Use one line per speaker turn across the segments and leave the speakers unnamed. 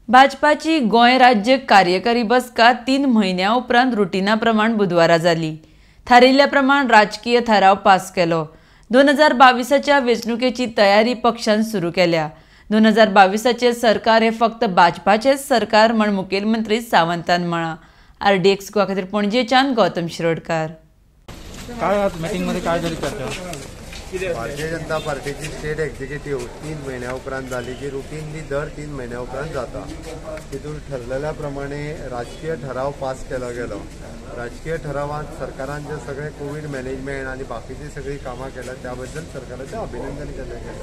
भाजपाची गोंय राज्य कार्यकारी बसका 3 म्हयन्यां उपरांत रुटीना प्रमाण बुधवारा जाली। थारिल्ल्या प्रमाण राजकीय थाराव पास केलो। 2022च्या वेंचणुकेची तयारी पक्षान सुरू केल्या। 2022चे सरकार हे फक्त भाजपाचेच सरकार म्हण मुखेलमंत्री सावंतान म्हळां। RDX गोवा खातीर पणजेच्यान गौतम शिरोडकार।
काय आज मीटिंग मध्ये काय झाली चर्चा?
भारतीय जनता पार्टीची स्टेट एक्झिक्युटिव्ह 3 महिन्या उपरांत झाली, जी रुटीनली दर 3 महिन्या उपरांत जाता। तितून ठरलेल्या प्रमाणे राजकीय ठराव पास केलो गेलो। राजकीय ठरावात सरकारान जे सगळे कोविड मॅनेजमेंट आणि बाकीची सगळी कामां केल्या त्याबद्दल सरकाराचे अभिनंदन केले गेले।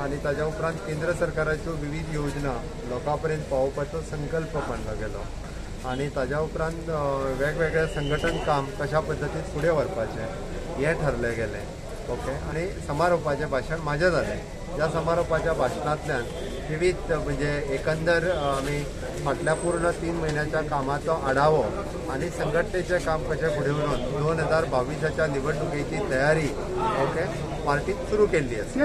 आणि ताच्या उपरांत केंद्र सरकाराच्यो विविध योजना लोकांपर्यंत पावोवपाचो संकल्प मांडलो गेलो। आणि ताच्या उपरांत वेगवेगळे संघटन काम कशा पद्दतीन फुडें व्हरपाचें हें ठरलें गेलें। ओके, आणि समारोपाचें भाशण म्हाजें जालें। ह्या समारोपाच्या भाशणांतल्यान विविध म्हणजे एकंदर आमी फाटल्या पूर्ण 3 महिन्याच्या कामाचो आढावो आणि संघटनेचें काम कशें फुडें व्हरून 2022च्या निवडणुकेची तयारी ओके पार्टीन सुरू केल्ली आसा।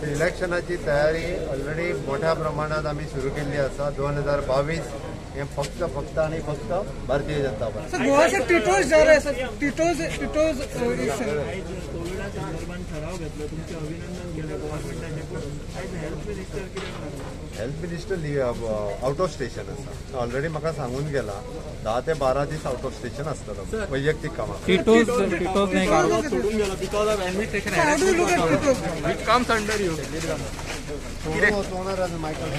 इलेक्शनाची तयारी ऑलरेडी मोठ्या प्रमाणात आमी सुरू केल्ली आसा। 2022 हे फक्त आणि फक्त Bharatiya Janata Party. Health minister out of station आसा। ऑलरेडी म्हाका सांगून गेला 10 ते 12 दीस आउट ऑफ स्टेशन आसतलो वैयक्तीक कामां। मायकल